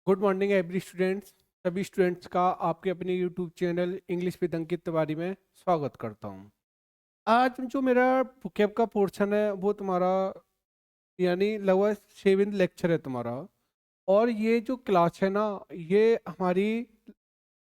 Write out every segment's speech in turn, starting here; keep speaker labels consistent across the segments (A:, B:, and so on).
A: Good morning every students. सभी students का आपके अपने YouTube channel English with Ankit Tiwari में स्वागत करता हूँ। आज जो मेरा बुकैब का पोर्शन है वो तुम्हारा यानी लगभग 7th लेक्चर है तुम्हारा। और ये जो क्लास है ना, ये हमारी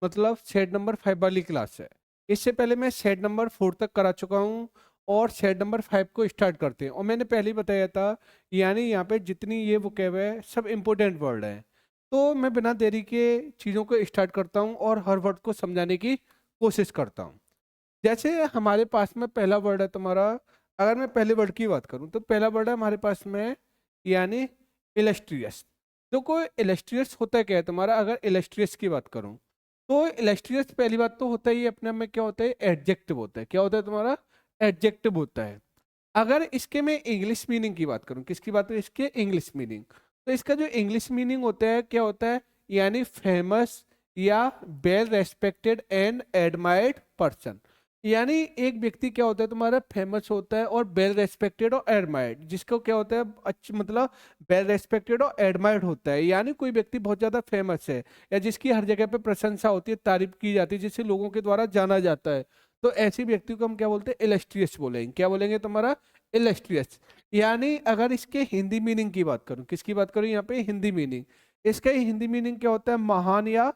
A: मतलब सेट नंबर 5 वाली क्लास है। इससे पहले मैं सेट नंबर 4 तक करा चुका हूँ और सेट नंबर 5 को स्टार्ट करते हैं। और मैंने पहले ही बताया था यानी यहाँ पे जितनी ये वोकैब है सब इम्पोर्टेंट वर्ड है। तो मैं बिना देरी के चीज़ों को स्टार्ट करता हूँ और हर वर्ड को समझाने की कोशिश करता हूँ। जैसे हमारे पास में पहला वर्ड है तुम्हारा। अगर मैं पहले वर्ड की बात करूँ तो पहला वर्ड है हमारे पास में यानी इलस्ट्रियस। तो कोई इलस्ट्रियस होता है क्या है तुम्हारा? अगर इलस्ट्रियस की बात करूँ तो इलस्ट्रियस पहली बात तो होता ही अपने आप में क्या होता है, एडजेक्टिव होता है। क्या होता है तुम्हारा? एडजेक्टिव होता है। अगर इसके मैं इंग्लिश मीनिंग की बात करूं, किसकी बात करूं, इसके इंग्लिश मीनिंग, तो इसका जो इंग्लिश मीनिंग होता है क्या होता है, यानी फेमस या well respected and admired person. यानी एक व्यक्ति क्या होता है तुम्हारा, फेमस होता है और वेल रेस्पेक्टेड और एडमायर्ड, जिसको क्या होता है अच्छा मतलब वेल रेस्पेक्टेड और एडमायर्ड होता है। यानी कोई व्यक्ति बहुत ज्यादा फेमस है या जिसकी हर जगह पे प्रशंसा होती है, तारीफ की जाती है, जिसे लोगों के द्वारा जाना जाता है, तो ऐसी व्यक्ति को हम क्या बोलते हैं, इलस्ट्रियस बोलेंगे। क्या बोलेंगे तुम्हारा? इलस्ट्रियस। यानी अगर इसके हिंदी मीनिंग की बात करूं, किसकी बात करूं यहाँ पे, हिंदी मीनिंग, इसका हिंदी मीनिंग क्या होता है, महान या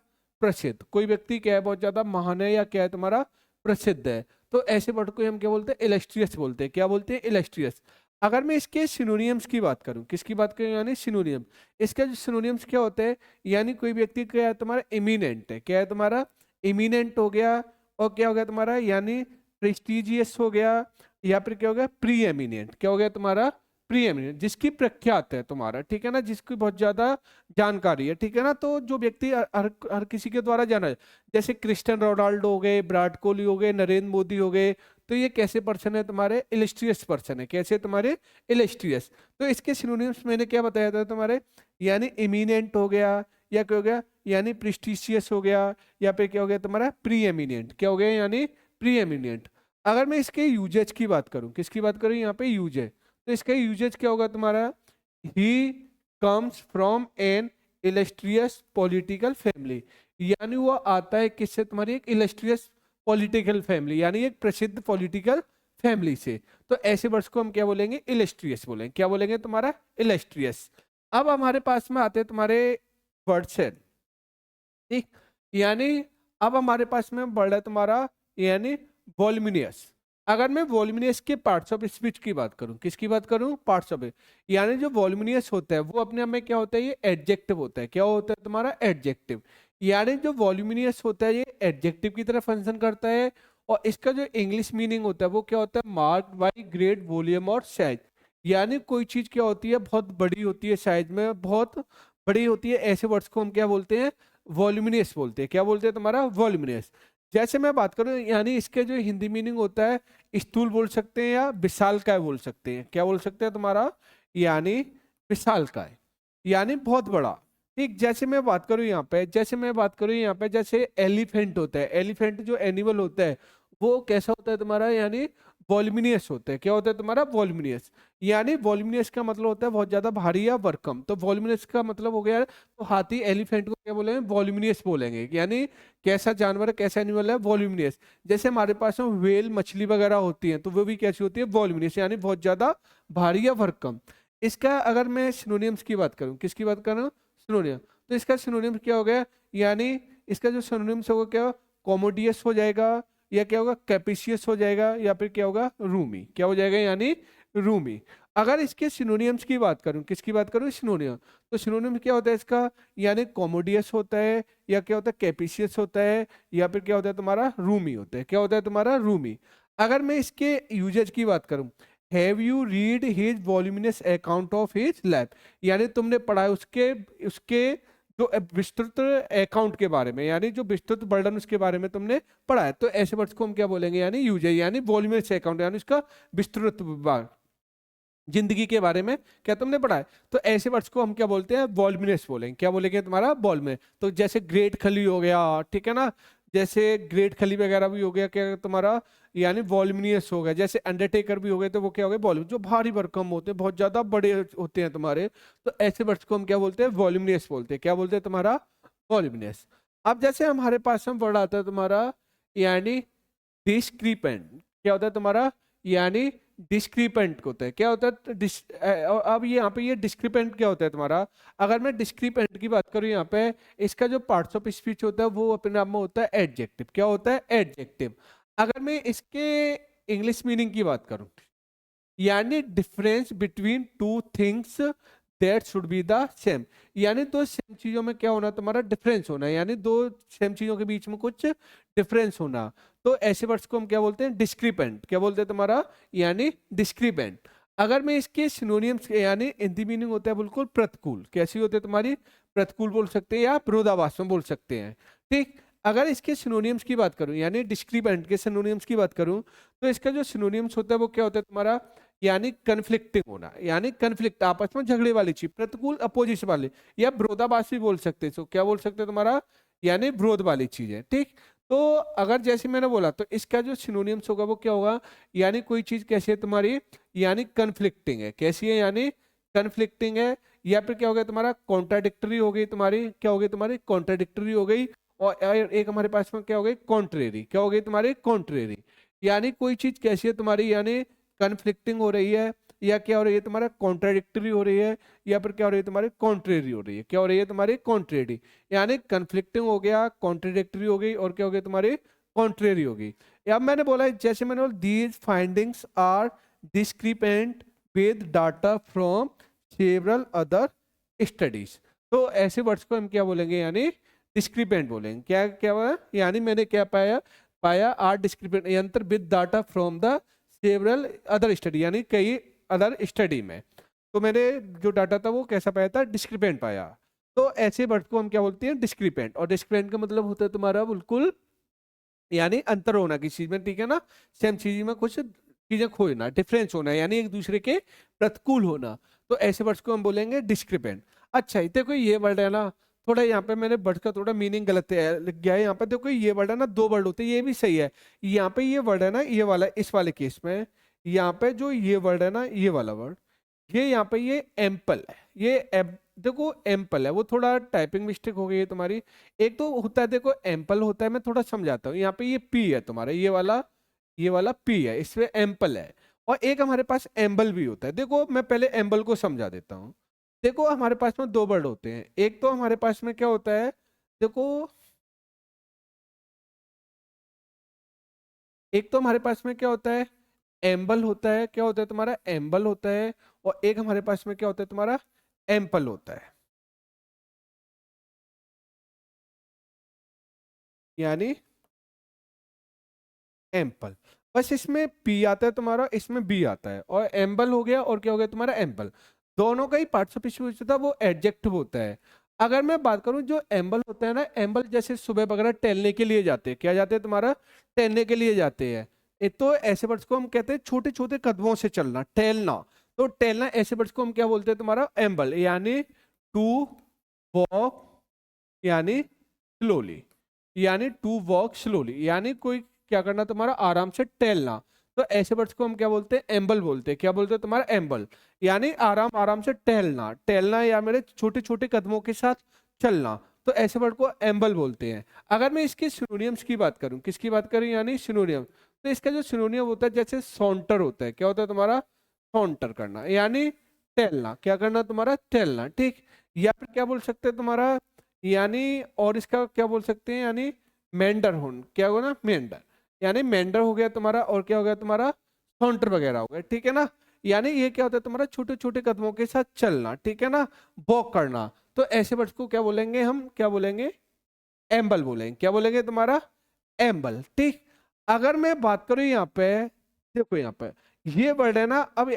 A: प्रसिद्ध। कोई व्यक्ति क्या है, बहुत ज्यादा महान है या क्या है तुम्हारा, प्रसिद्ध है, तो ऐसे वर्ड को हम क्या बोलते हैं, इलस्ट्रियस बोलते हैं। क्या बोलते हैं? इलस्ट्रियस। अगर मैं इसके सिनोनियम्स की बात करूं, किसकी बात करूं, यानी सिनोनियम, इसके जो सिनोनियम्स क्या होते हैं, यानी कोई व्यक्ति क्या है तुम्हारा, इमिनेंट है। क्या है तुम्हारा? इमिनेंट हो गया। और क्या हो गया तुम्हारा, यानी प्रेस्टिजियस हो गया, या फिर क्या हो गया, प्री एमिनेंट। क्या हो गया तुम्हारा? प्री एमिनेंट, जिसकी प्रख्यात है तुम्हारा, ठीक है ना, जिसकी बहुत ज्यादा जानकारी है, ठीक है ना। तो जो व्यक्ति हर किसी के द्वारा जाना है, जैसे क्रिस्टियन रोनाल्डो हो गए, विराट कोहली हो गए, नरेंद्र मोदी हो गए, तो ये कैसे पर्सन है तुम्हारे, इलिस्ट्रियस पर्सन है। कैसे तुम्हारे? इलिस्ट्रियस। तो इसके सिनोनिम्स मैंने क्या बताया था तुम्हारे, यानी इमिनेंट हो गया, या क्या हो गया, यानी प्रेस्टिजियस हो गया, या फिर क्या हो गया तुम्हारा, प्री एमिनेंट। क्या हो गया, यानी प्री एमिनेंट। अगर मैं इसके यूजेज की बात करूं, किसकी बात करूं यहाँ पे, यूजेज, तो इसका यूजेज क्या होगा तुम्हारा, he comes from an illustrious political family. यानी वो आता है किससे, तुम्हारी एक इलस्ट्रियस पॉलिटिकल फैमिली, यानी एक प्रसिद्ध पॉलिटिकल फैमिली से। तो ऐसे वर्ड्स को हम क्या बोलेंगे, इलस्ट्रियस बोलेंगे। क्या बोलेंगे तुम्हारा? इलस्ट्रियस। अब हमारे पास में आते हैं तुम्हारे वर्ड्स है, ठीक, यानी अब हमारे पास में वर्ड है तुम्हारा, यानी वॉल्यूमिनियस। अगर मैं वॉल्यूमिनियस के पार्ट्स ऑफ स्पीच की बात करूं, किसकी बात करूं, पार्ट्स ऑफ, यानी जो वॉल्यूमिनियस होता है वो अपने आप में क्या होता है, ये एडजेक्टिव होता है। क्या होता है तुम्हारा? एडजेक्टिव। यानी जो वॉल्यूमिनियस होता है ये एडजेक्टिव की तरह फंक्शन करता है। और इसका जो इंग्लिश मीनिंग होता है वो क्या होता है, मार्क्ड बाई ग्रेट वॉल्यूम और साइज। यानी कोई चीज क्या होती है, बहुत बड़ी होती है, साइज में बहुत बड़ी होती है, ऐसे वर्ड्स को हम क्या बोलते हैं, वॉल्यूमिनियस बोलते हैं। क्या बोलते हैं तुम्हारा? वॉल्यूमिनियस। जैसे मैं बात करूं, यानी इसके जो हिंदी मीनिंग होता है, स्थूल बोल सकते हैं या विशालकाय बोल सकते हैं। क्या बोल सकते हैं तुम्हारा? यानी विशालकाय, यानी बहुत बड़ा। ठीक, जैसे मैं बात करूं यहाँ पे, जैसे एलिफेंट होता है, एलिफेंट जो एनिमल होता है वो कैसा होता है तुम्हारा, यानी वॉल्यूमिनियस होता है। क्या होता है तुम्हारा? वॉल्यूमिनियस। यानी वॉल्यूमिनियस का मतलब होता है बहुत ज्यादा भारी या भरकम। तो वॉल्यूमिनियस का मतलब हो गया, तो हाथी एलिफेंट को क्या बोलेंगे, वॉल्यूमिनियस बोलेंगे। यानी कैसा जानवर है, कैसा एनिमल है, वॉल्यूमिनियस। जैसे हमारे पास में व्हेल मछली वगैरह होती है, तो वो भी कैसी होती है, वॉल्यूमिनियस, यानी बहुत ज्यादा भारी या भरकम। इसका अगर मैं सिनोनियम्स की बात करूं, किसकी बात करूं, सिनोनियम, तो इसका सिनोनियम क्या हो गया, यानी इसका जो सिनोनियम्स होगा क्या, कॉमोडियस हो जाएगा, या क्या होगा, कैपिशियस हो जाएगा, या फिर क्या होगा, रूमी। क्या हो जाएगा, यानी रूमी। अगर इसके सिनोनियम्स की बात करूं, किसकी बात करूं, सिनोनियम, तो सिनोनियम क्या होता है इसका, यानी कॉमोडियस होता है, या क्या होता है, कैपिशियस होता है, या फिर क्या होता है तुम्हारा, रूमी होता है। क्या होता है तुम्हारा? रूमी। अगर मैं इसके यूजेज की बात करूं, have you read his voluminous account of his life, यानी तुमने पढ़ा है उसके उसके जो विस्तृत अकाउंट के बारे में, यानी जो विस्तृत वर्णन उसके बारे में तुमने पढ़ा है। तो ऐसे वर्ड्स को हम क्या बोलेंगे, यानी यूजेज, यानी वॉल्यूमिनस अकाउंट, यानी उसका विस्तृत जिंदगी के बारे में क्या तुमने पढ़ा है। तो ऐसे वर्ड्स को हम क्या बोलते हैं, वॉल्यूमिनस बोलेंगे। क्या बोलेंगे तुम्हारा? वॉल्यूमिनस। तो जैसे ग्रेट खली हो गया, ठीक है ना, जैसे ग्रेट खली वगैरह भी हो गया क्या तुम्हारा, यानी वॉल्यूमिनियस हो गया। जैसे अंडरटेकर भी हो गए तो वो क्या हो गए, वॉल्यूम, जो भारी भरकम होते हैं, बहुत ज्यादा बड़े होते हैं तुम्हारे, तो ऐसे वर्ड्स को हम क्या बोलते हैं, वॉल्यूमिनियस बोलते हैं। क्या बोलते हैं तुम्हारा, वॉल्यूमिनियस। अब जैसे हमारे पास में वर्ड आता है तुम्हारा, यानी डिस्क्रीपेंट। क्या होता है तुम्हारा, यानी डिस्क्रीपेंट होता है। क्या होता है अब ये यहाँ पे ये डिस्क्रीपेंट क्या होता है तुम्हारा, अगर मैं डिस्क्रीपेंट की बात करूँ यहाँ पे, इसका जो पार्ट्स ऑफ स्पीच होता है वो अपने आप में होता है एडजेक्टिव। क्या होता है, एडजेक्टिव। अगर मैं इसके इंग्लिश मीनिंग की बात करूँ, यानी difference between two things that should be the same, यानी दो सेम चीजों में क्या होना तुम्हारा, डिफरेंस होना, यानी दो सेम चीजों के बीच में कुछ डिफरेंस होना। तो ऐसे वर्ड्स को हम क्या बोलते हैं, डिस्क्रिपेंट। क्या बोलते हैं तुम्हारा, यानी डिस्क्रिपेंट। अगर मैं इसके सिनोनियम्स, यानी हिंदी मीनिंग होता है बिल्कुल प्रतिकूल। कैसी होती है तुम्हारी, प्रतिकूल बोल सकते हैं या विरोधाभास में बोल सकते हैं। ठीक, अगर इसके सिनोनियम्स की बात करूं, यानी डिस्क्रिपेंट के सिनोनियम्स की बात करूं, तो इसका जो सिनोनियम्स होता है वो क्या होता है तुम्हारा, यानी कन्फ्लिक्टिंग होना, यानी कन्फ्लिक्ट, आपस में झगड़े वाली चीज, प्रतिकूल अपोजिशन वाली, या विरोधाभास भी बोल सकते हैं। तो क्या बोल सकते हैं तुम्हारा, यानी विरोध वाली चीज है। ठीक, तो अगर जैसे मैंने बोला तो इसका जो सिनोनियम्स होगा वो क्या होगा, यानी कोई चीज कैसी है तुम्हारी, यानी कन्फ्लिक्टिंग है। कैसी है, यानी कन्फ्लिक्टिंग है। या फिर क्या हो गया तुम्हारा, कॉन्ट्राडिक्टरी हो गई तुम्हारी, क्या हो गई तुम्हारी, कॉन्ट्राडिक्टरी हो गई। और एक हमारे पास में क्या हो गई, कॉन्ट्रेरी। क्या हो गई तुम्हारी, कॉन्ट्रेरी। यानी कोई चीज कैसी है तुम्हारी, यानी कन्फ्लिक्टिंग हो रही है, या क्या हो रही है तुम्हारा, कॉन्ट्राडिक्टरी हो रही है, या फिर क्या हो रही है तुम्हारी, कॉन्ट्रेरी हो रही है। क्या हो रही है तुम्हारी, कॉन्ट्रेरी। यानी कन्फ्लिक्टिंग हो गया, कॉन्ट्राडिक्टरी हो गई, और क्या हो गई तुम्हारी, कॉन्ट्रेरी हो गई। अब मैंने बोला, जैसे मैंने बोला, these findings are discrepant with data from several other studies. तो ऐसे वर्ड्स को हम क्या बोलेंगे, यानी डिस्क्रिपेंट बोलेंगे। क्या क्या हुआ, यानी मैंने क्या पाया, पाया आर डिस्क्रिपेंट अंतर with data from the several other study, यानी कई अदर स्टडी में। तो मैंने जो डाटा था वो कैसा पाया था, डिस्क्रिपेंट पाया। तो ऐसे वर्ड को हम क्या बोलते हैं, डिस्क्रिपेंट। और डिस्क्रिपेंट का मतलब होता है तुम्हारा बिल्कुल, यानी अंतर होना किसी चीज में, ठीक है ना, सेम चीज में कुछ चीजें खोजना, डिफरेंस होना, यानी एक दूसरे के प्रतिकूल होना। तो ऐसे वर्ड्स को हम बोलेंगे डिस्क्रिपेंट। अच्छा, देखो ये वर्ड है ना, थोड़ा यहाँ पे मैंने वर्ड का थोड़ा मीनिंग गलत है लिख गया है। यहाँ पे देखो ये वर्ड है ना, दो वर्ड होते हैं, ये भी सही है। यहाँ पे ये वर्ड है ना, ये वाला, इस वाले केस में यहाँ पे जो ये वर्ड है ना, ये वाला वर्ड, ये यहाँ पे ये एम्पल है, देखो एम्पल है, वो थोड़ा टाइपिंग मिस्टेक हो गई है तुम्हारी। एक तो होता है, देखो एम्पल होता है, मैं थोड़ा समझाता हूँ। यहाँ पे ये पी है तुम्हारा, ये वाला पी है, इसमें एम्पल है। और एक हमारे पास एम्बल भी होता है। देखो मैं पहले एम्बल को समझा देता हूँ। देखो हमारे पास में दो वर्ड होते हैं। एक तो हमारे पास में क्या होता है, देखो एक तो हमारे पास में क्या होता है, एम्बल होता है। क्या होता है तुम्हारा, एम्बल होता है। और एक हमारे पास में क्या होता है तुम्हारा, एम्पल होता है, यानी एम्पल। बस इसमें पी आता है तुम्हारा, इसमें बी आता है, और एम्बल हो गया, और क्या हो गया तुम्हारा, एम्पल। दोनों का ही पार्ट्स ऑफ स्पीच होता है, वो एडजेक्टिव होता है। अगर मैं बात करूं, जो एम्बल होता है ना, एम्बल जैसे सुबह वगैरह टहलने के लिए जाते हैं, क्या जाते हैं तुम्हारा, टहलने के लिए जाते हैं। एक तो ऐसे वर्ड्स को हम कहते हैं छोटे छोटे कदमों से चलना, टहलना। तो टहलना, ऐसे वर्ड्स को हम क्या बोलते हैं तुम्हारा, एम्बल, यानी टू वॉक, यानी स्लोली, यानी टू वॉक स्लोली, यानी कोई क्या करना तुम्हारा, आराम से टहलना। तो ऐसे वर्ड्स को हम क्या बोलते हैं, एम्बल बोलते हैं। क्या बोलते हैं तुम्हारा, एम्बल, यानी आराम आराम से टहलना, टहलना, या मेरे छोटे छोटे कदमों के साथ चलना। तो ऐसे वर्ड को एम्बल बोलते हैं। अगर मैं इसके सिनोनियम्स की बात करूं, किसकी बात करूं, यानी सिनोनियम, तो इसका जो सिनोनियम होता है, जैसे सॉन्टर होता है। क्या होता है तुम्हारा, सॉन्टर करना, यानी टहलना। क्या करना तुम्हारा, टहलना। ठीक, या फिर क्या बोल सकते हैं तुम्हारा, यानी, और इसका क्या बोल सकते हैं, यानी मेंडर होन। क्या होगा ना, मेंडर, यानी मेंढर हो गया तुम्हारा, और क्या हो गया तुम्हारा, काउंटर वगैरह हो गया। ठीक है ना, यानी ये क्या होता है तुम्हारा, छोटे छोटे कदमों के साथ चलना, ठीक है ना, वॉक करना। तो ऐसे वर्ड्स को क्या बोलेंगे हम, क्या बोलेंगे, एम्बल बोलेंगे। क्या बोलेंगे तुम्हारा, एम्बल। ठीक, अगर मैं बात करूं यहाँ पे, देखो यहाँ पे ये वर्ड है ना, अब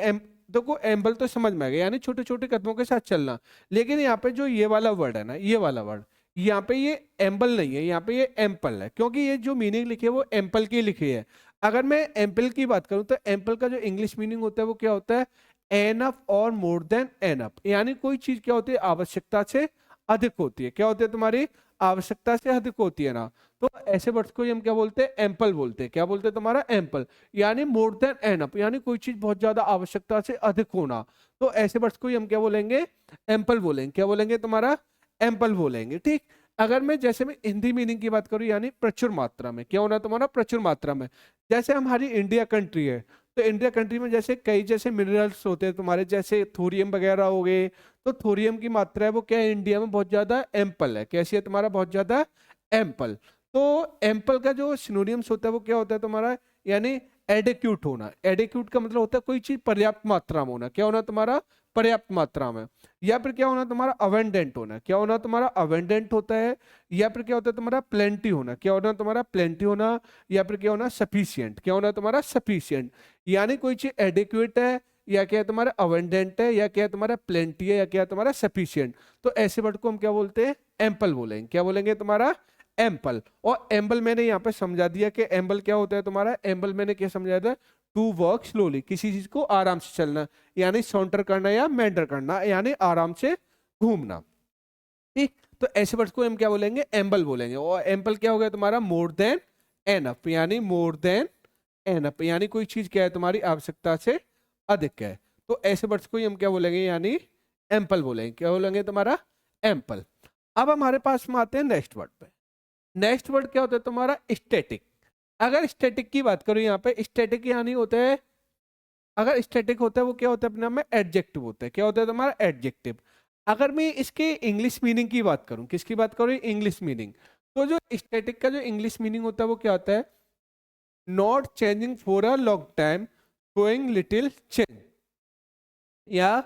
A: देखो एम्बल तो समझ में आ गया, यानी छोटे छोटे कदमों के साथ चलना। लेकिन यहाँ पे जो ये वाला वर्ड है ना, ये वाला वर्ड, यहाँ पे ये एम्बल नहीं है, यहाँ पे ये एम्पल है, क्योंकि ये जो मीनिंग लिखी है वो एम्पल की लिखी है। अगर मैं एम्पल की बात करूं, तो एम्पल का जो इंग्लिश मीनिंग होता है वो क्या होता है, एनफ और मोर देन एनफ, यानी कोई चीज क्या होती है, आवश्यकता से अधिक होती है। क्या होती है? तुम्हारी आवश्यकता से अधिक होती है ना। तो ऐसे वर्ड्स को ही हम क्या बोलते हैं? एम्पल बोलते हैं। क्या बोलते हैं? तुम्हारा एम्पल, यानी मोर देन एनफ, यानी कोई चीज बहुत ज्यादा आवश्यकता से अधिक होना। तो ऐसे वर्ड्स को ही हम क्या बोलेंगे? एम्पल बोलेंगे। क्या बोलेंगे? तुम्हारा एम्पल बोलेंगे। ठीक। अगर मैं हिंदी मीनिंग की बात करूं, यानी प्रचुर मात्रा में, क्या होना तुम्हारा? प्रचुर मात्रा में। जैसे हमारी इंडिया कंट्री है, तो इंडिया कंट्री में जैसे कई जैसे मिनरल्स होते हैं तुम्हारे, जैसे थोरियम वगैरह हो गए। तो थोरियम की मात्रा है वो क्या है? इंडिया में बहुत ज्यादा एम्पल है। कैसी है तुम्हारा? बहुत ज्यादा एम्पल। तो एम्पल का जो सिनोनियम्स होता है वो क्या होता है तुम्हारा? यानी एडिक्यूट होना। एडिक्यूट का मतलब होता है कोई चीज पर्याप्त मात्रा में होना। क्या होना तुम्हारा? पर्याप्त मात्रा में। या फिर क्या होना तुम्हारा? अवेंडेंट होना। क्या होना तुम्हारा? अवेंडेंट होता है। या फिर क्या होता है तुम्हारा? प्लेंटी होना। क्या होना तुम्हारा? प्लेंटी होना। या फिर क्या होना? सफिशियंट। क्या होना तुम्हारा? सफिशियंट। यानी कोई चीज एडिक्वेट है, या क्या है तुम्हारा? अवेंडेंट है, या क्या है तुम्हारा? प्लेंटी है, या क्या है तुम्हारा? सफिशियंट। तो ऐसे वर्ड को हम क्या बोलते हैं? एम्पल बोलेंगे। क्या बोलेंगे तुम्हारा? एम्पल। और एम्बल मैंने यहाँ पे समझा दिया कि एम्बल क्या होता है तुम्हारा? एम्बल मैंने क्या समझाया था? टू वर्क स्लोली, किसी चीज को आराम से चलना, यानी सॉन्टर करना या मेंडर करना, यानी आराम से घूमना। ठीक। तो ऐसे वर्ड्स को हम क्या बोलेंगे? एम्बल बोलेंगे। और एम्पल क्या हो गया तुम्हारा? मोर देन एनफ, यानी मोर देन एनफ, यानी कोई चीज क्या है तुम्हारी? आवश्यकता से अधिक है। तो ऐसे वर्ड्स को ही हम क्या बोलेंगे? यानी एम्पल बोलेंगे। क्या बोलेंगे तुम्हारा? एम्पल। अब हमारे पास में आते हैं नेक्स्ट वर्ड पे। नेक्स्ट वर्ड क्या होता है तुम्हारा? स्टैटिक। अगर स्टैटिक की बात करूं, यहाँ पे स्टैटिक यानी होता है, अगर स्टैटिक होता है वो क्या होता है अपने आप में? एडजेक्टिव होता है। क्या होता है तुम्हारा? एडजेक्टिव। अगर मैं इसके इंग्लिश मीनिंग की बात करूं, किसकी बात करूं? English meaning. तो जो स्टैटिक का जो इंग्लिश मीनिंग होता है वो क्या होता है? Not changing for a long time, showing little change. या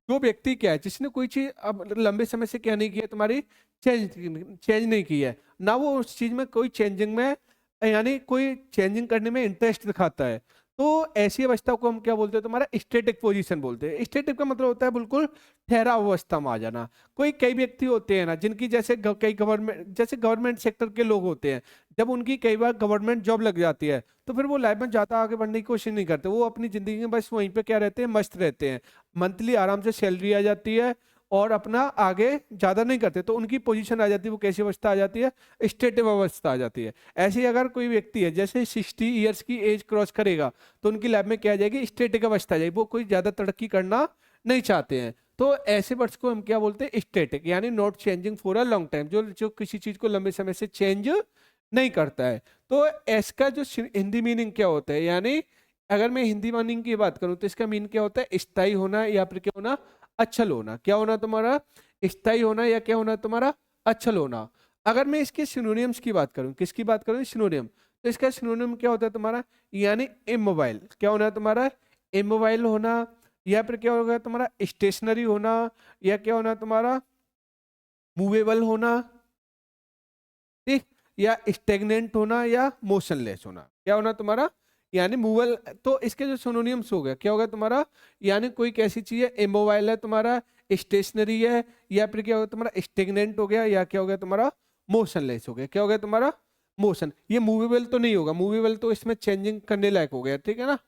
A: जो व्यक्ति क्या है, जिसने कोई चीज अब लंबे समय से क्या नहीं किया तुम्हारी? चेंज चेंज नहीं की है ना, वो उस चीज में कोई चेंजिंग में, यानी कोई चेंजिंग करने में इंटरेस्ट दिखाता है। तो ऐसी अवस्था को हम क्या बोलते हैं तुम्हारा? स्टैटिक पोजीशन बोलते हैं। स्टैटिक का मतलब होता है बिल्कुल ठहराव अवस्था में आ जाना। कोई कई व्यक्ति होते हैं ना, जिनकी जैसे कई गवर्नमेंट, जैसे गवर्नमेंट सेक्टर के लोग होते हैं, जब उनकी कई बार गवर्नमेंट जॉब लग जाती है, तो फिर वो लाइफ में ज्यादा आगे बढ़ने की कोशिश नहीं करते। वो अपनी जिंदगी में बस वहीं पे क्या रहते हैं? मस्त रहते हैं। मंथली आराम से सैलरी आ जाती है, और अपना आगे ज्यादा नहीं करते। तो उनकी पोजीशन आ जाती है, वो कैसी अवस्था आ जाती है? स्टेटिव अवस्था आ जाती है। ऐसे ही अगर कोई व्यक्ति है जैसे 60 ईयर्स की एज क्रॉस करेगा, तो उनकी लाइफ में क्या आ जाएगी? स्टेटिक अवस्था आ जाएगी। वो कोई ज्यादा तरक्की करना नहीं चाहते हैं। तो ऐसे वर्ड्स को हम क्या बोलते हैं? स्टेटिक, यानी not changing for a long time, जो जो किसी चीज को लंबे समय से चेंज नहीं करता है। तो इसका जो हिंदी मीनिंग क्या होता है? यानी अगर मैं हिंदी मीनिंग की बात करूं, तो इसका मीन क्या होता है? स्थायी होना, या फिर क्या होना? अच्छल होना। क्या होना तुम्हारा? स्थायी होना, या क्या होना तुम्हारा? अच्छल होना। अगर मैं इसके सिनोनियम्स की बात करूं, किसकी बात करूं? सिनोनियम। तो इसका सिनोनियम क्या होता है तुम्हारा? यानी इमोबाइल। क्या होना है तुम्हारा? इमोबाइल होना। या फिर क्या होगा तुम्हारा? स्टेशनरी होना। या क्या होना तुम्हारा? मूवेबल होना। ठीक। या स्टेगनेंट होना, या मोशनलेस होना। क्या होना तुम्हारा? यानी मूवल। तो इसके जो सिनोनिम्स हो गया, क्या होगा तुम्हारा? यानी कोई कैसी चीज है? इमोबाइल है तुम्हारा, स्टेशनरी है, या फिर क्या होगा तुम्हारा? स्टेगनेंट हो गया, या क्या हो गया तुम्हारा? मोशनलेस हो गया। क्या हो गया तुम्हारा? मोशन। ये मूवेबल तो नहीं होगा, मूवेबल तो इसमें चेंजिंग करने लायक हो गया, ठीक है ना।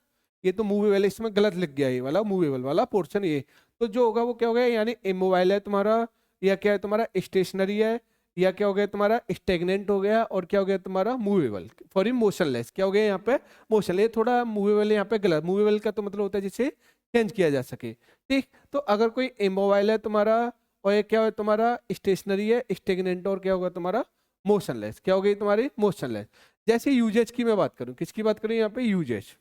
A: ये तो मूवेबल, इसमें गलत लिख गया ये वाला मूवेबल वाला पोर्शन ये। तो जो होगा वो क्या हो गया? यानी इमोबाइल है तुम्हारा, या क्या है तुम्हारा? स्टेशनरी है, या क्या हो गया तुम्हारा? स्टेगनेंट हो गया, और क्या हो गया तुम्हारा? मूवेबल। फॉर इन मोशनलेस क्या हो गया यहाँ पे? मोशन। ये थोड़ा मूवेबल यहाँ पे गलत, मूवेबल का तो मतलब होता है जिसे चेंज किया जा सके। ठीक। तो अगर कोई इमोबाइल है तुम्हारा, और ये क्या हो तुम्हारा? स्टेशनरी है, स्टेगनेंट, और क्या होगा तुम्हारा? मोशनलेस। क्या हो गई तुम्हारी? मोशनलेस। जैसे यूजेज की मैं बात करूं, किसकी बात करूं यहाँ पे? यूजेज।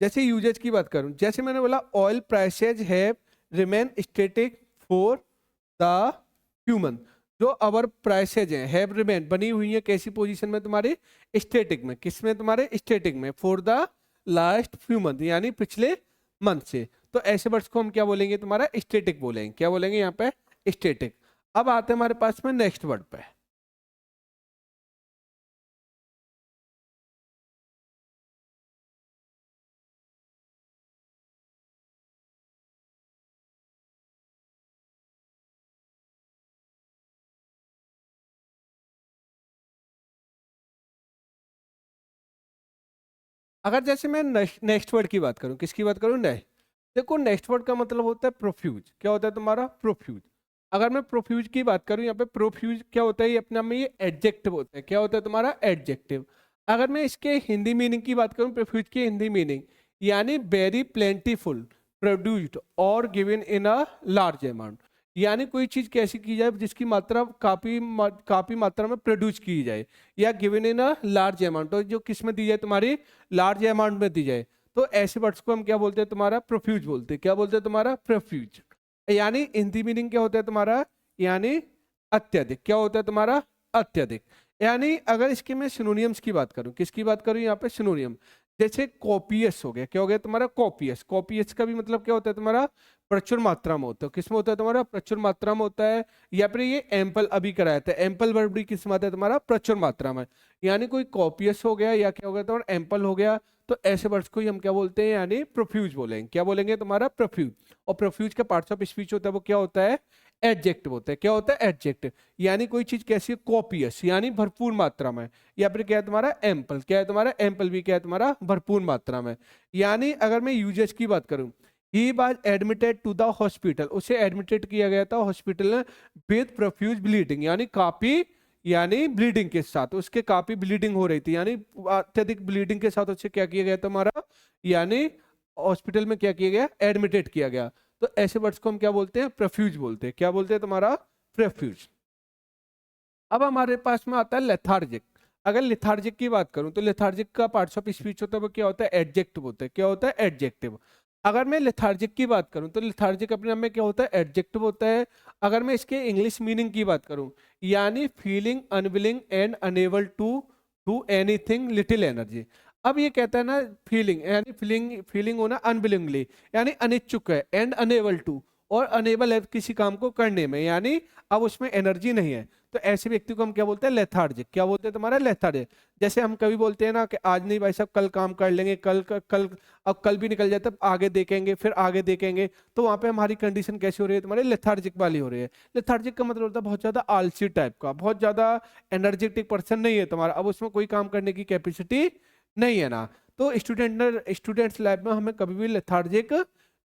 A: जैसे यूजेज की बात करूं, जैसे मैंने बोला oil prices have remain static for the human. जो अवर प्राइसेज हैं, हैव रिमेन बनी हुई है कैसी पोजीशन में तुम्हारे? स्टेटिक में। किस में तुम्हारे? स्टेटिक में। For the last few month, यानी पिछले मंथ से। तो ऐसे वर्ड्स को हम क्या बोलेंगे तुम्हारा? स्टेटिक बोलेंगे। क्या बोलेंगे यहाँ पे? स्टेटिक। अब आते हैं हमारे पास में नेक्स्ट वर्ड पे। अगर जैसे मैं नेक्स्ट वर्ड की बात करूं, किसकी बात करूं? नेक्स्ट। देखो नेक्स्ट वर्ड का मतलब होता है प्रोफ्यूज। क्या होता है तुम्हारा? प्रोफ्यूज। अगर मैं प्रोफ्यूज की बात करूं, यहाँ पे प्रोफ्यूज क्या होता है, ये अपने आप में ये एडजेक्टिव होता है। क्या होता है तुम्हारा? एडजेक्टिव। अगर मैं इसके हिंदी मीनिंग की बात करूं, प्रोफ्यूज की हिंदी मीनिंग यानी वेरी प्लेंटीफुल, प्रोड्यूस्ड और given in a large amount. यानी कोई चीज कैसी की जाए जिसकी मात्रा काफी मात्रा में प्रोड्यूस की जाए, या given in a large amount, तो जो किस में दी जाए? तुम्हारी लार्ज अमाउंट में दी जाए। तो ऐसे वर्ड्स को हम क्या बोलते हैं? तुम्हारा प्रोफ्यूज बोलते हैं। क्या बोलते हैं? तुम्हारा प्रोफ्यूज। यानी हिंदी मीनिंग क्या होता है तुम्हारा? यानी अत्यधिक। क्या होता है तुम्हारा? अत्यधिक। यानी अगर इसके मैं सिनोनियम्स की बात करूं, किसकी बात करूं यहाँ पे? सिनोनियम। जैसे कॉपियस हो गया। क्या हो गया तुम्हारा? कॉपियस। कॉपियस का भी मतलब क्या होता है तुम्हारा? प्रचुर मात्रा में होता है। किसमें होता है तुम्हारा? प्रचुर मात्रा में होता है। या फिर ये एम्पल अभी कराया था, एम्पल वर्ड भी किस में आता है तुम्हारा? प्रचुर मात्रा में। यानी कोई कॉपियस हो गया या क्या हो गया तुम्हारा? एम्पल हो गया। तो ऐसे वर्ड्स को ही हम क्या बोलते हैं? यानी प्रोफ्यूज बोलेंगे। क्या बोलेंगे तुम्हारा? प्रोफ्यूज। और प्रोफ्यूज का पार्ट्स ऑफ स्पीच होता है वो क्या होता है? एडजेक्टिव होता है। क्या होता है? एडजेक्टिव। यानी कोई चीज कैसी है? कॉपियस यानी भरपूर मात्रा में। या फिर क्या है तुम्हारा? एम्पल। क्या है तुम्हारा? एम्पल भी क्या है तुम्हारा? भरपूर मात्रा में। यानी अगर मैं यूजेज की बात करूं, he was admitted to the hospital, उसे एडमिटेड किया गया था हॉस्पिटल में विद प्रोफ्यूज ब्लीडिंग, यानी काफी, यानी ब्लीडिंग के साथ, उसके काफी ब्लीडिंग हो रही थी, यानी अत्यधिक ब्लीडिंग के साथ उसे क्या किया गया तुम्हारा? यानी हॉस्पिटल में क्या किया गया? एडमिटेड किया गया। तो ऐसे वर्ड्स को हम क्या बोलते हैं? प्रोफ्यूज बोलते हैं। क्या बोलते हैं तुम्हारा? प्रोफ्यूज। अब हमारे पास में आता है लेथार्जिक। अगर लेथार्जिक की बात करूं तो लेथार्जिक का पार्ट्स ऑफ स्पीच होता है वो क्या होता है? एडजेक्टिव होता है। क्या होता है? एडजेक्टिव। अगर मैं लेथार्जिक की बात करूं तो लेथार्जिक अपने आप में क्या होता है? एडजेक्टिव होता है। अगर मैं इसके इंग्लिश मीनिंग की बात करूं, यानी feeling unwilling and unable to do anything, little energy. अब ये कहता है ना, फीलिंग यानी फीलिंग, फीलिंग होना अनविलिंगली, यानी अनिच्छुक है, एंड अनेबल टू, और अनेबल है किसी काम को करने में, यानी अब उसमें एनर्जी नहीं है। तो ऐसे व्यक्ति को हम क्या बोलते हैं? लेथार्जिक। क्या बोलते हैं तुम्हारा? लेथार्जिक। जैसे हम कभी बोलते हैं ना कि आज नहीं भाई साहब, कल काम कर लेंगे, कल अब कल भी निकल जाता है, आगे देखेंगे, फिर आगे देखेंगे। तो वहां पे हमारी कंडीशन कैसी हो रही है तुम्हारी? लेथार्जिक वाली हो रही है। लेथार्जिक का मतलब होता है बहुत ज्यादा आलसी टाइप का, बहुत ज्यादा एनर्जेटिक पर्सन नहीं है तुम्हारा, अब उसमें कोई काम करने की कैपेसिटी नहीं है ना। तो स्टूडेंट्स लाइफ में हमें कभी भी लेथार्जिक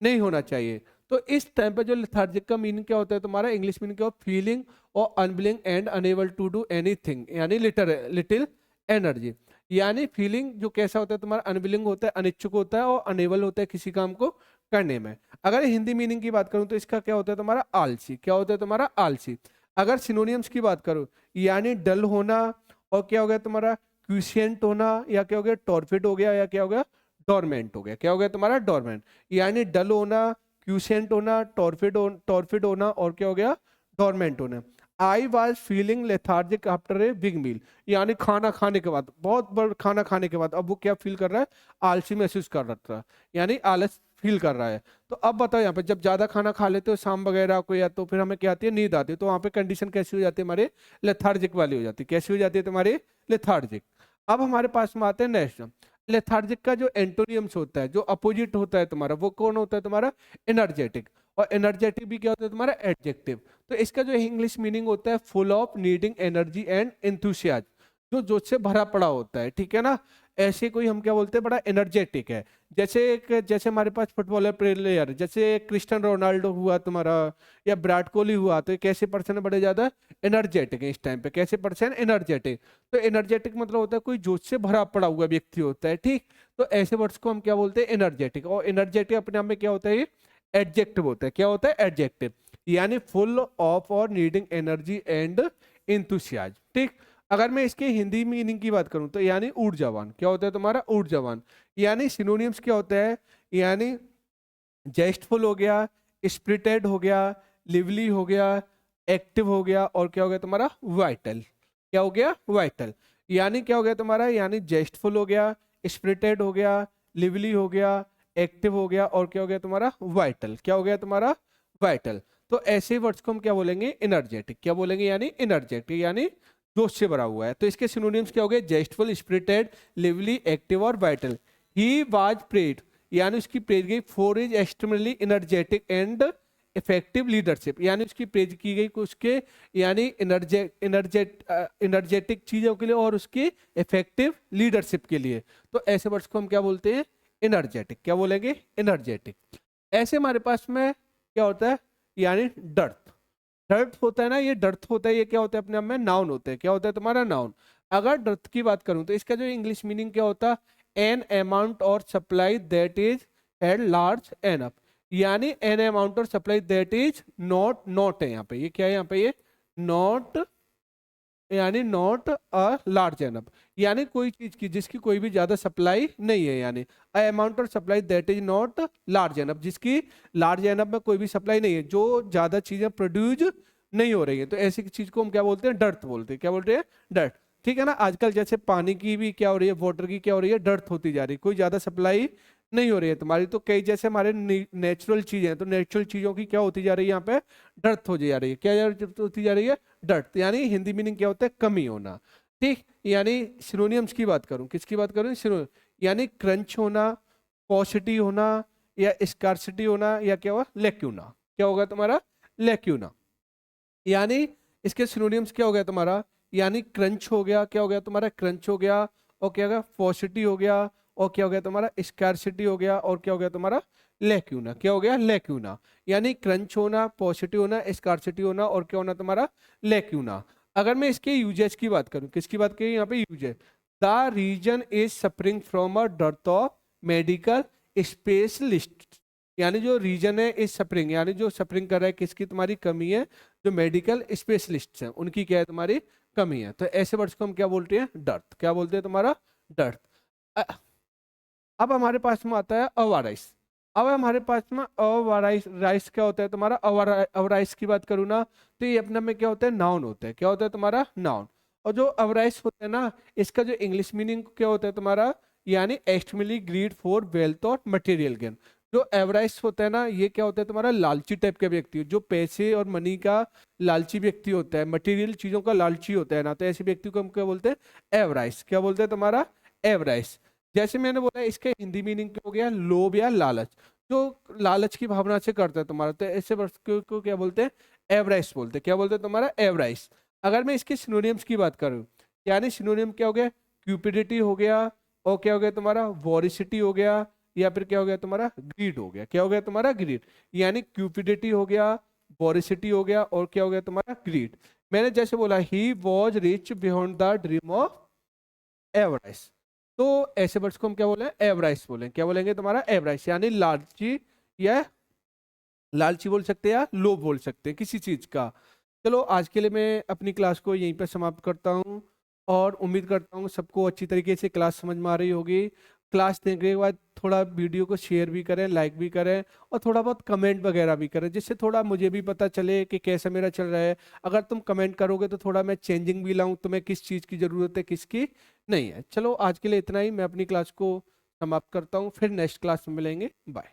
A: नहीं होना चाहिए। तो इस टाइम पे जो लेथार्जिक का मीनिंग क्या होता है तुम्हारा? इंग्लिश मीनिंग क्या हो? फीलिंग और unwilling and unable to do anything, यानी लिटिल एनर्जी। यानी फीलिंग जो कैसा होता है तुम्हारा? अनविलिंग होता है, अनिच्छुक होता है, और अनेबल होता है किसी काम को करने में। अगर हिंदी मीनिंग की बात करूं तो इसका क्या होता है तुम्हारा? आलसी। क्या होता है तुम्हारा? आलसी। अगर सिनोनियम्स की बात करूं, यानी डल होना, और क्या हो गया तुम्हारा? क्विसेंट होना, या क्या हो गया? टॉर्फिड हो गया, या क्या हो गया? डोरमेंट हो गया। क्या हो गया तुम्हारा? डोरमेंट। यानी डल होना, क्यूसेंट होना, टॉर्फिड होना, और क्या हो गया? डोरमेंट होना। I was feeling lethargic after a big meal, यानी खाना खाने के बाद, बहुत बड़ा खाना खाने के बाद अब वो क्या फील कर रहा है? आलसी महसूस कर रहा था, यानी आलस फील कर रहा है। तो अब बताओ यहाँ पे, जब ज्यादा खाना खा लेते हो शाम वगैरह को, या तो फिर हमें क्या आती है? नींद आती है। तो वहां पे कंडीशन कैसी हो जाती है हमारे? लेथार्जिक वाली हो जाती है। कैसी हो जाती है तुम्हारी? लेथार्जिक। अब हमारे पास में आते हैं नेक्स्ट। लेथार्जिक का जो एंटोनियम्स होता है, जो अपोजिट होता है तुम्हारा, वो कौन होता है तुम्हारा? एनर्जेटिक। और एनर्जेटिक भी क्या होता है तुम्हारा? एडजेक्टिव। तो इसका जो इंग्लिश मीनिंग होता है, full of needing energy and enthusiasm, जो जोश से भरा पड़ा होता है, ठीक है ना। ऐसे कोई हम क्या बोलते हैं? बड़ा एनर्जेटिक है। जैसे हमारे पास फुटबॉलर प्लेयर, जैसे क्रिस्टियानो रोनाल्डो हुआ तुम्हारा, या विराट कोहली हुआ, तो ये कैसे पर्सन है? बड़े ज्यादा एनर्जेटिक है इस टाइम पे। कैसे पर्सन? एनर्जेटिक। तो एनर्जेटिक मतलब होता है कोई जोश से भरा पड़ा हुआ व्यक्ति होता है, ठीक। तो ऐसे वर्ड्स को हम क्या बोलते हैं? एनर्जेटिक। और एनर्जेटिक अपने आप में क्या होता है? ये एडजेक्टिव होता है। क्या होता है? एडजेक्टिव। यानी फुल ऑफ और नीडिंग एनर्जी एंड इंथुसियाज्म, ठीक। अगर मैं इसके हिंदी मीनिंग की बात करूं तो यानी ऊर्जावान। क्या होता है तुम्हारा? ऊर्जावान। यानी सिनोनिम्स क्या होता है? यानी जेस्टफुल हो गया, स्पिरिटेड हो गया, लिवली हो गया, एक्टिव हो गया, और क्या हो गया तुम्हारा? वाइटल। क्या हो गया? वाइटल। यानी क्या हो गया तुम्हारा? यानी जेस्टफुल हो गया, स्पिरिटेड हो गया, लिवली हो गया, एक्टिव हो गया, और क्या हो गया तुम्हारा? वाइटल। क्या हो गया तुम्हारा? वाइटल। तो ऐसे वर्ड्स को हम क्या बोलेंगे? एनर्जेटिक। क्या बोलेंगे? यानी एनर्जेटिक, यानी जोश से भरा हुआ है। तो इसके सिनोनिम्स क्या हो गए? जेस्टफुल, स्पिरिटेड, लिवली, एक्टिव और वाइटल। ही वाज प्रेड, यानी उसकी प्रेज गई for is extremely energetic and effective leadership, यानी उसकी प्रेज की गई कि उसके, यानी एनर्जेटिक चीजों के लिए और उसकी इफेक्टिव लीडरशिप के लिए। तो ऐसे वर्ड्स को हम क्या बोलते हैं? एनर्जेटिक। क्या बोलेंगे? एनर्जेटिक। ऐसे हमारे पास में क्या होता है, यानी डर्थ। डर्थ होता है ना, ये डर्थ होता है, ये क्या होता है अपने आप में नाउन होते हैं। क्या होता है तुम्हारा नाउन। अगर डर्थ की बात करूं तो इसका जो इंग्लिश मीनिंग क्या होता है, an amount or supply that is at large and up, यानी an amount or supply that is not, not है यहाँ पे, ये क्या है यहाँ पे, ये नॉट, यानी नॉट अ लार्ज एनफ, यानी कोई चीज की जिसकी कोई भी ज्यादा सप्लाई नहीं है, यानी अ amount of supply that is not large enough, जिसकी लार्ज एनफ में कोई भी सप्लाई नहीं है, जो ज्यादा चीजें प्रोड्यूस नहीं हो रही है, तो ऐसी चीज को हम क्या बोलते हैं, डर्थ बोलते हैं। क्या बोलते हैं, डर्थ। ठीक है ना। आजकल जैसे पानी की भी क्या हो रही है, वाटर की क्या हो रही है, डर्थ होती जा रही है, कोई ज्यादा सप्लाई नहीं हो रही है तुम्हारी। तो कई जैसे हमारे नेचुरल चीजें हैं, तो नेचुरल चीजों की क्या होती जा रही है, यहाँ पे डर्थ हो जा रही है। क्या होती जा रही है, डर्थ, यानी हिंदी मीनिंग क्या होता है, कमी होना। ठीक, यानी सिनोनियम्स की बात करूं, किसकी बात करूं, सिनोनियम, यानी क्रंच होना, पॉसिटी होना, या स्कार्सिटी होना, या क्या हुआ, लेक्यूना। क्या होगा तुम्हारा, लेक्यूना। यानी इसके सिनोनियम्स क्या हो गया तुम्हारा, यानी क्रंच हो गया, क्या हो गया तुम्हारा, क्रंच हो गया, और क्या हो गया, पॉसिटी हो गया, और क्या हो गया तुम्हारा, स्कार्सिटी हो गया, और क्या हो गया तुम्हारा, लेक्यूना। क्या हो गया, लेक्यूना। यानी क्रंच होना, पॉसिटिव होना, स्कार्सिटी होना, और क्या होना तुम्हारा, लेक्यूना। अगर मैं इसके यूजेस की बात करूं, किसकी बात करी यहाँ पे, usage, the region is suffering from a dearth of medical specialist, यानी जो रीजन है इज सफरिंग, यानी जो सफरिंग कर रहा है, किसकी तुम्हारी कमी है, जो मेडिकल स्पेशलिस्ट हैं उनकी क्या है तुम्हारी कमी है। तो ऐसे वर्ड्स को हम क्या बोलते हैं, डर्थ। क्या बोलते हैं तुम्हारा, डर्थ। अब हमारे पास में आता है अवाराइस। अब हमारे पास में अवाराइस, राइस क्या होता है तुम्हारा, अवराइस की बात करूँ ना, तो ये अपने में क्या होता है, नाउन होता है। क्या होता है तुम्हारा, नाउन। और जो अवराइस होता है ना, इसका जो इंग्लिश मीनिंग क्या होता है तुम्हारा, यानी एक्सट्रीमली ग्रीड फॉर वेल्थ और मटेरियल गेन। जो एवराइस होता है ना, ये क्या होता है तुम्हारा, लालची टाइप का व्यक्ति, जो पैसे और मनी का लालची व्यक्ति होता है, मटेरियल चीजों का लालची होता है ना, तो ऐसे व्यक्ति को हम क्या बोलते हैं, एवराइस। क्या बोलते हैं तुम्हारा, एवराइस। जैसे मैंने बोला, इसके हिंदी मीनिंग क्या हो गया, लोभ या लालच, जो लालच की भावना से करता है तुम्हारा, तो ऐसे वर्ड्स को क्या बोलते हैं, एवराइस बोलते हैं। क्या बोलते हैं तुम्हारा, एवराइस। अगर मैं इसके सिनोनिम्स की बात करूं, यानी सिनोनिम क्या हो गया, क्यूपिडिटी हो गया, और क्या हो गया तुम्हारा, वॉरिसिटी हो गया, या फिर क्या हो गया तुम्हारा, ग्रीड हो गया। क्या हो गया तुम्हारा, ग्रीड। यानी क्यूपिडिटी हो गया, वॉरिसिटी हो गया, और क्या हो गया तुम्हारा, ग्रीड। मैंने जैसे बोला, he was rich beyond the dream of avarice, तो ऐसे वर्ड्स को हम क्या बोले, एवराइस बोले। क्या बोलेंगे तुम्हारा, एवराइस, यानी लालची, या लालची बोल सकते हैं, या लोभ बोल सकते हैं किसी चीज का। चलो आज के लिए मैं अपनी क्लास को यहीं पर समाप्त करता हूँ, और उम्मीद करता हूँ सबको अच्छी तरीके से क्लास समझ में आ रही होगी। क्लास देखने के बाद थोड़ा वीडियो को शेयर भी करें, लाइक भी करें, और थोड़ा बहुत कमेंट वगैरह भी करें, जिससे थोड़ा मुझे भी पता चले कि कैसा मेरा चल रहा है। अगर तुम कमेंट करोगे तो थोड़ा मैं चेंजिंग भी लाऊं, तुम्हें किस चीज़ की ज़रूरत है, किसकी नहीं है। चलो आज के लिए इतना ही, मैं अपनी क्लास को समाप्त करता हूँ, फिर नेक्स्ट क्लास में मिलेंगे, बाय।